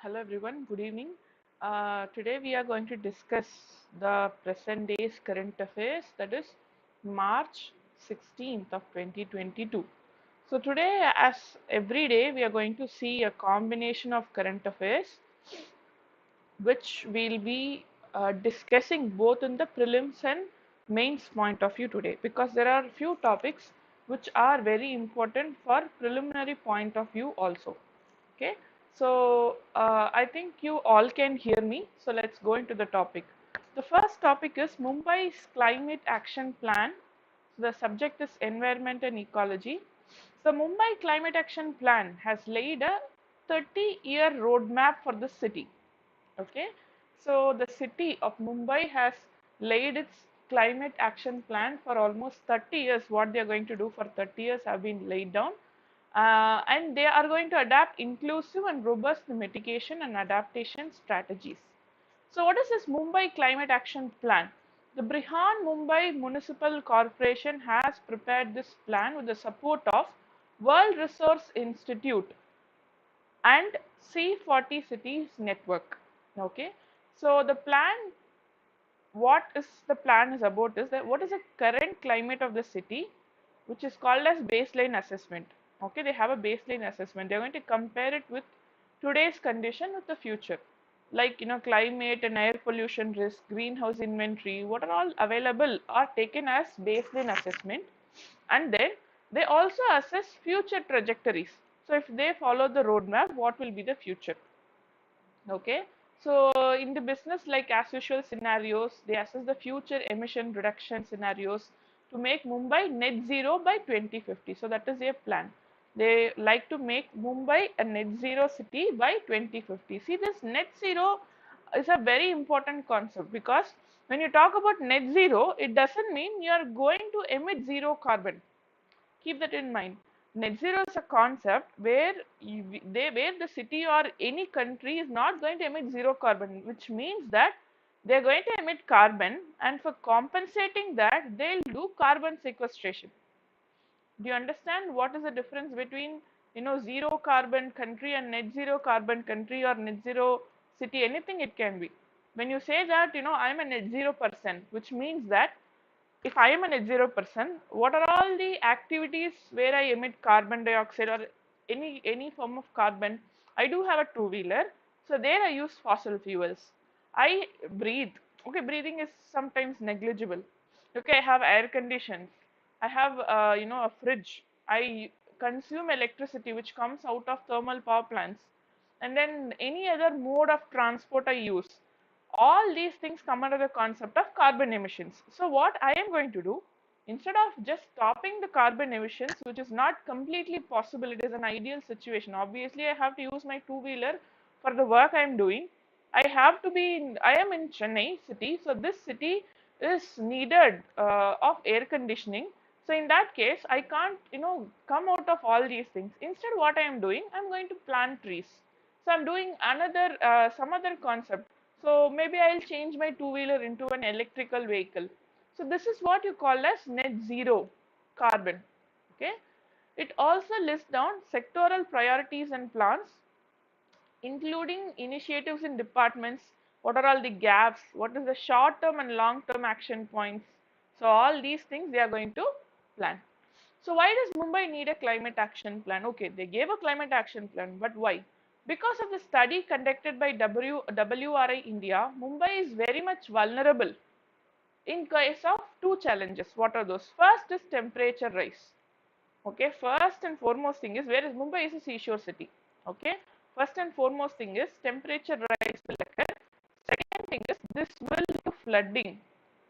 Hello everyone, good evening. Today we are going to discuss the present day's current affairs, that is March 16th of 2022. So today, as every day, we are going to see a combination of current affairs which we'll be discussing both in the prelims and mains point of view today, because there are few topics which are very important for preliminary point of view also. Okay, so I think you all can hear me. So let's go into the topic. The first topic is Mumbai's climate action plan. So the subject is environment and ecology. The Mumbai climate action plan has laid a 30-year roadmap for the city. Okay, so the city of Mumbai has laid its climate action plan for almost 30 years. What they are going to do for 30 years have been laid down, and they are going to adapt inclusive and robust mitigation and adaptation strategies. So what is this Mumbai climate action plan? The Brihan Mumbai Municipal Corporation has prepared this plan with the support of World Resource Institute and C40 cities network. Okay, so the plan, what is the plan is about is that what is the current climate of the city, which is called as baseline assessment. Okay, they have a baseline assessment. They're going to compare it with today's condition with the future, like climate and air pollution risk, greenhouse inventory, what are all available are taken as baseline assessment, and then they also assess future trajectories. So if they follow the roadmap, what will be the future? Okay, so in the business, like as usual scenarios, they assess the future emission reduction scenarios to make Mumbai net zero by 2050. So that is their plan. They like to make Mumbai a net zero city by 2050. See, this net zero is a very important concept, because when you talk about net zero, it doesn't mean you are going to emit zero carbon. Keep that in mind. Net zero is a concept where where the city or any country is not going to emit zero carbon, which means that they are going to emit carbon, and for compensating that, they'll do carbon sequestration. Do you understand what is the difference between zero carbon country and net zero carbon country, or net zero city? Anything it can be. When you say that I'm a net zero person, which means that if I am a net zero person, what are all the activities where I emit carbon dioxide or any form of carbon? I do have a two-wheeler, so there I use fossil fuels. I breathe. Okay, breathing is sometimes negligible. Okay, I have air conditions. I have a fridge. I consume electricity which comes out of thermal power plants, and then any other mode of transport I use. All these things come under the concept of carbon emissions. So what I am going to do, instead of just stopping the carbon emissions, which is not completely possible, it is an ideal situation. Obviously, I have to use my two-wheeler for the work I am doing. I am in Chennai city, so this city is needed of air conditioning. So in that case, I can't, come out of all these things. Instead, what I am doing, I'm going to plant trees. So I'm doing some other concept. So maybe I'll change my two-wheeler into an electrical vehicle. So this is what you call as net zero carbon. Okay. It also lists down sectoral priorities and plans, including initiatives in departments, what are all the gaps, what is the short term and long term action points. So all these things they are going to plan. So why does Mumbai need a climate action plan? Okay, they gave a climate action plan, but why? Because of the study conducted by WRI India, Mumbai is very much vulnerable in case of two challenges. What are those? First is temperature rise. Okay, first and foremost thing is, where is Mumbai is a seashore city. Okay, first and foremost thing is temperature rise will occur. Second thing is this will lead to flooding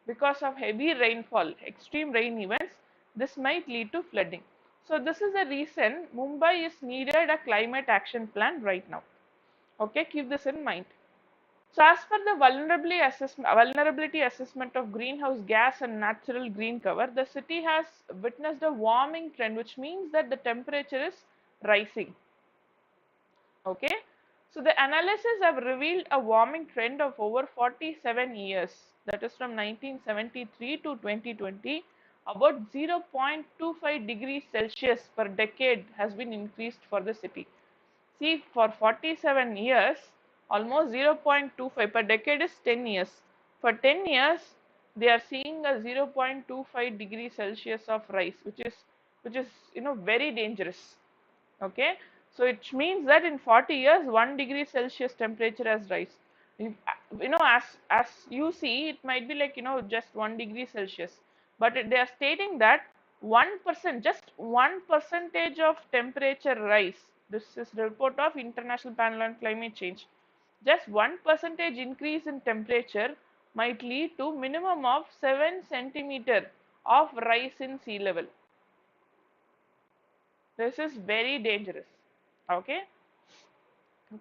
because of heavy rainfall, extreme rain events. This might lead to flooding. So this is the reason Mumbai is needed a climate action plan right now. Okay, keep this in mind. So as per the vulnerability assessment of greenhouse gas and natural green cover, the city has witnessed a warming trend, which means that the temperature is rising. Okay, so the analysis have revealed a warming trend of over 47 years, that is from 1973 to 2020. About 0.25 degrees Celsius per decade has been increased for the city. See, for 47 years, almost 0.25 per decade is 10 years. For 10 years, they are seeing a 0.25 degrees Celsius of rise, which is very dangerous. Okay, so it means that in 40 years 1 degree Celsius temperature has rise. As you see, it might be like just 1 degree Celsius, but they are stating that 1%, just 1% of temperature rise. This is the report of International Panel on Climate Change. Just 1% increase in temperature might lead to minimum of 7 centimeter of rise in sea level. This is very dangerous. Okay.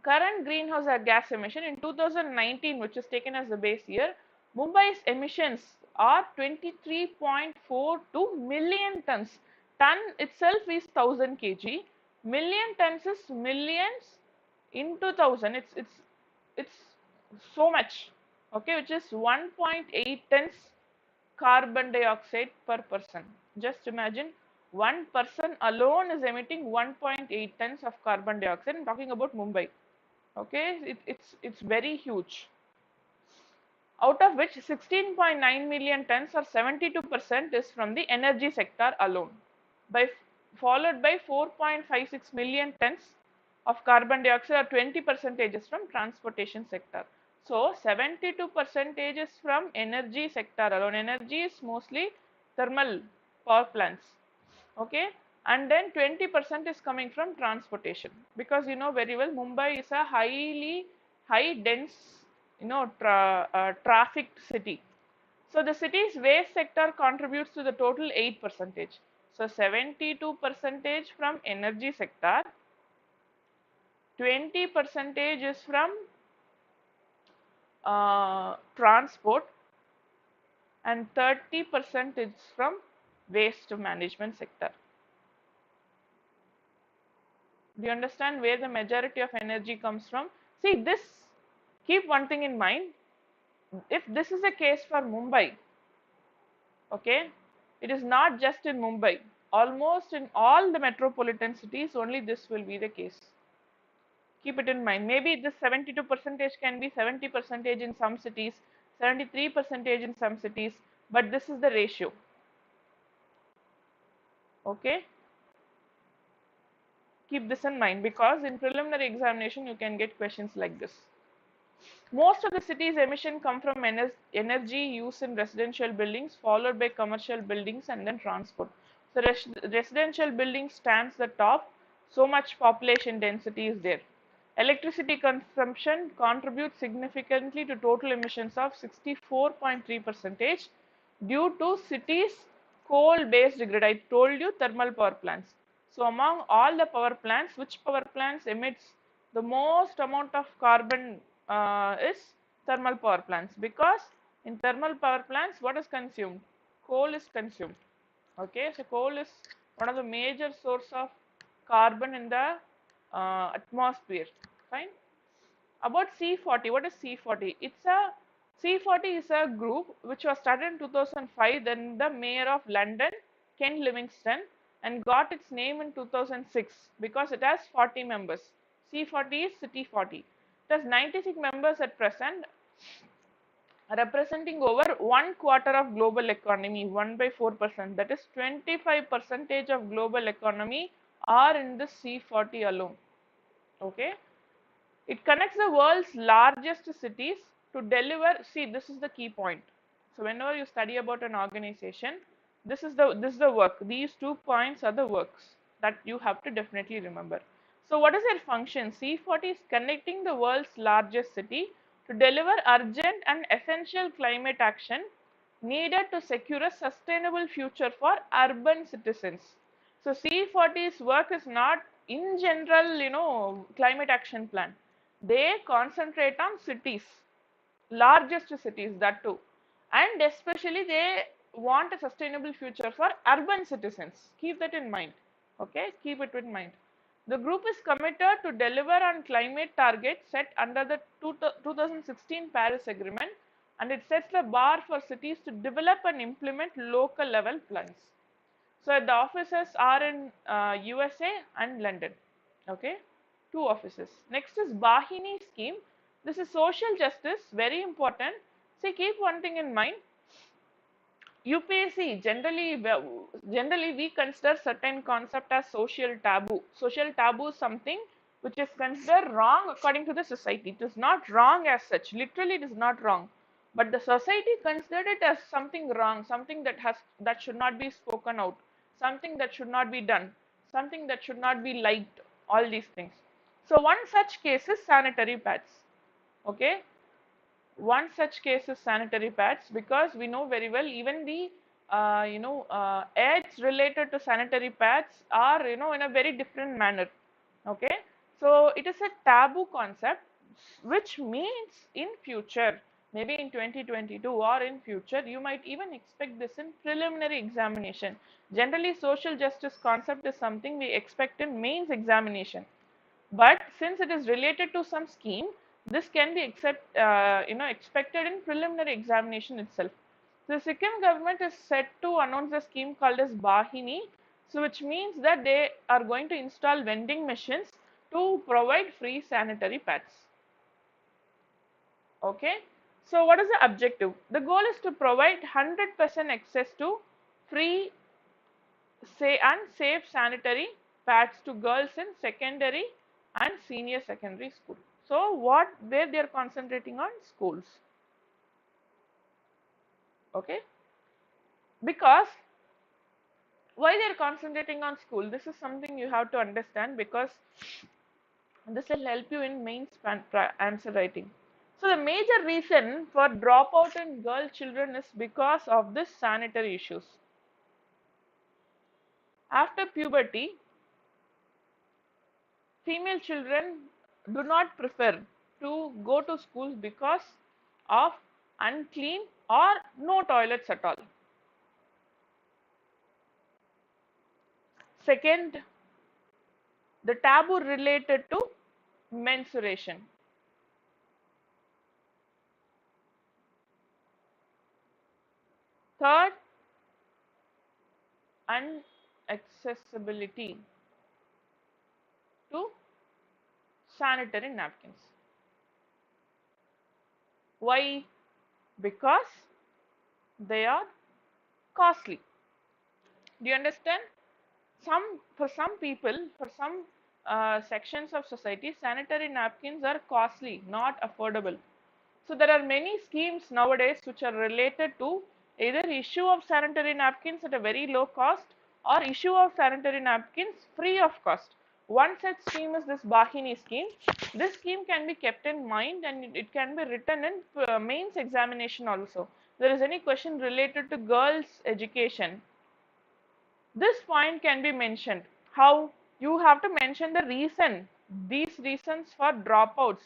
Current greenhouse gas emission in 2019, which is taken as the base year, Mumbai's emissions are 23.42 million tons. Ton itself is 1000 kg. Million tons is millions into 1000. It's so much. Okay, which is 1.8 tons carbon dioxide per person. Just imagine one person alone is emitting 1.8 tons of carbon dioxide. I'm talking about Mumbai. Okay, it's very huge. Out of which 16.9 million tons or 72% is from the energy sector alone, followed by 4.56 million tons of carbon dioxide or 20% is from transportation sector. So 72% is from energy sector alone. Energy is mostly thermal power plants. Okay, and then 20% is coming from transportation, because you know very well Mumbai is a high dense trafficked city. So the city's waste sector contributes to the total 8%. So 72% from energy sector, 20% is from transport, and 30% is from waste management sector. Do you understand where the majority of energy comes from? See this, keep one thing in mind. If this is the case for Mumbai, okay, it is not just in Mumbai. Almost in all the metropolitan cities, only this will be the case. Keep it in mind. Maybe this 72% can be 70% in some cities, 73% in some cities, but this is the ratio. Okay. Keep this in mind, because in preliminary examination you can get questions like this. Most of the city's emission come from energy use in residential buildings, followed by commercial buildings and then transport. So residential buildings stands the top, so much population density is there. Electricity consumption contributes significantly to total emissions of 64.3% due to cities coal-based grid. I told you thermal power plants. So among all the power plants, which power plants emits the most amount of carbon is thermal power plants, because in thermal power plants what is consumed? Coal is consumed. Okay, so coal is one of the major source of carbon in the atmosphere. Fine. About C40, what is C40? C40 is a group which was started in 2005. Then the mayor of London, Ken Livingstone, and got its name in 2006 because it has 40 members. C40 is City 40. It has 96 members at present, representing over 1/4 of global economy, 1/4%. That is 25% of global economy are in the C40 alone. Okay. It connects the world's largest cities to deliver. See, this is the key point. So whenever you study about an organization, this is the work. These 2 points are the works that you have to definitely remember. So what is their function? C40 is connecting the world's largest city to deliver urgent and essential climate action needed to secure a sustainable future for urban citizens. So C40's work is not in general, climate action plan. They concentrate on cities, largest cities, that too, and especially they want a sustainable future for urban citizens. Keep that in mind. Okay, keep it in mind. The group is committed to deliver on climate targets set under the 2016 Paris Agreement, and it sets the bar for cities to develop and implement local level plans. So the offices are in USA and London. Okay, 2 offices. Next is Bahini scheme. This is social justice, very important. See, keep one thing in mind. UPSC generally we consider certain concept as social taboo. Social taboo is something which is considered wrong according to the society. It is not wrong as such. Literally, it is not wrong, but the society considered it as something wrong, something that should not be spoken out, something that should not be done, something that should not be liked. All these things. So one such case is sanitary pads. Okay, one such case is sanitary pads, because we know very well even the ads related to sanitary pads are in a very different manner. Okay, so it is a taboo concept, which means in future, maybe in 2022 or in future, you might even expect this in preliminary examination. Generally, social justice concept is something we expect in mains examination, but since it is related to some scheme, this can be expected in preliminary examination itself. The Sikkim government is set to announce a scheme called as Bahini, so which means that they are going to install vending machines to provide free sanitary pads. Okay, so what is the objective? The goal is to provide 100% access to free and safe sanitary pads to girls in secondary and senior secondary school. So where they are concentrating on schools. Okay, because why they are concentrating on school, this is something you have to understand, because this will help you in mains answer writing. So the major reason for dropout in girl children is because of this sanitary issues. After puberty, female children do not prefer to go to schools because of unclean or no toilets at all. Second, the taboo related to menstruation. Third, inaccessibility to sanitary napkins. Why? Because they are costly. Do you understand? For some people, for some sections of society, sanitary napkins are costly, not affordable. So there are many schemes nowadays which are related to either issue of sanitary napkins at a very low cost or issue of sanitary napkins free of cost. One such scheme is this Bahini scheme. This scheme can be kept in mind, and it can be written in mains examination also. There is any question related to girls' education, this point can be mentioned. How? You have to mention the reason, these reasons for dropouts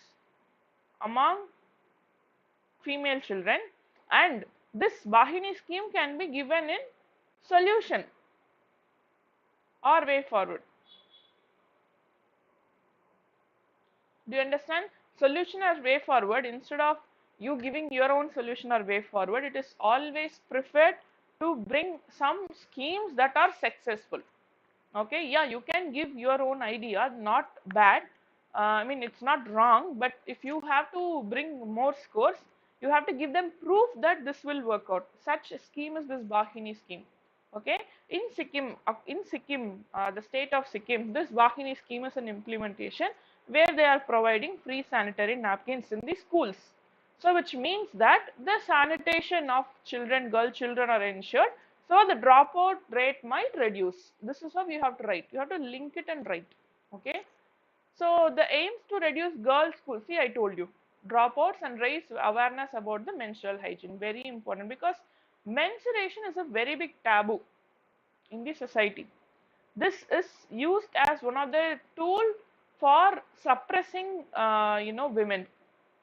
among female children, and this Bahini scheme can be given in solution or way forward. Do you understand? Solution or way forward, instead of you giving your own solution or way forward, it is always preferred to bring some schemes that are successful. Okay, yeah, you can give your own idea, not bad. I mean, it's not wrong, but if you have to bring more scores, you have to give them proof that this will work out. Such a scheme is this Bahini scheme. Okay, in Sikkim, the state of Sikkim, this Bahini scheme is an implementation where they are providing free sanitary napkins in the schools. So, which means that the sanitation of children, girl children are ensured. So, the dropout rate might reduce. This is how you have to write. You have to link it and write. Okay. So, the aims to reduce girls' school. See, I told you, dropouts and raise awareness about the menstrual hygiene. Very important, because menstruation is a very big taboo in the society. This is used as one of the tool for suppressing, women.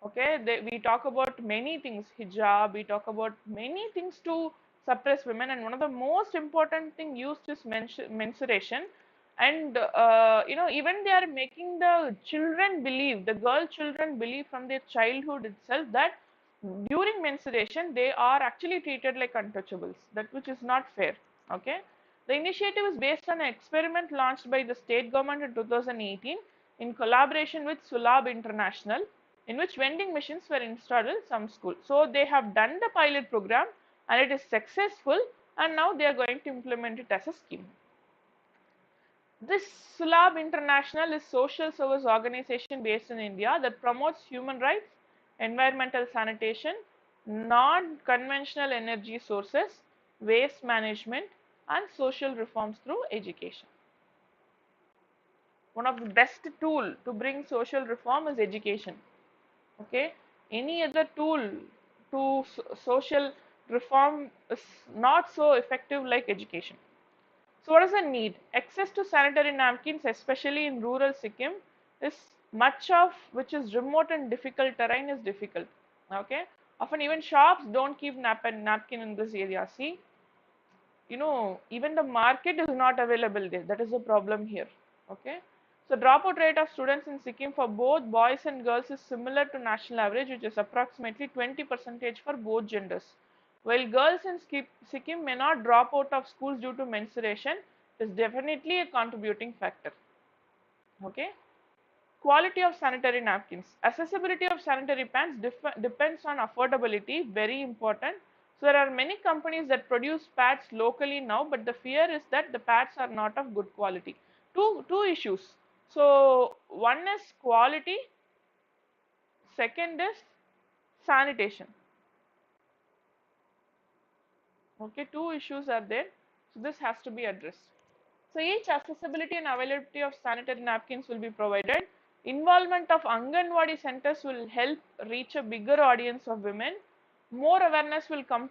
Okay, we talk about many things, hijab, we talk about many things to suppress women, and one of the most important thing used is menstruation. And even they are making the children believe, the girl children believe from their childhood itself, that during menstruation they are actually treated like untouchables, that which is not fair. Okay, the initiative is based on an experiment launched by the state government in 2018 in collaboration with Sulab International. in which vending machines were installed in some schools. So they have done the pilot program and it is successful, and now they are going to implement it as a scheme. This Sulabh International is social service organization based in India that promotes human rights, environmental sanitation, non-conventional energy sources, waste management, and social reforms through education. One of the best tool to bring social reform is education. Okay, any other tool to social reform is not so effective like education. So what is the need? Access to sanitary napkins, especially in rural Sikkim, is much of which is remote and difficult terrain is difficult. Okay, often even shops don't keep napkin in this area. See, even the market is not available there. That is the problem here. Okay, so dropout rate of students in Sikkim for both boys and girls is similar to national average, which is approximately 20% for both genders. While girls in Sikkim may not drop out of schools due to menstruation, it is definitely a contributing factor. Okay. Quality of sanitary napkins. Accessibility of sanitary pads depends on affordability, very important. So there are many companies that produce pads locally now, but the fear is that the pads are not of good quality. Two issues. So one is quality, second is sanitation. Okay, two issues are there. So this has to be addressed. So each accessibility and availability of sanitary napkins will be provided. Involvement of Anganwadi centers will help reach a bigger audience of women. More awareness will come to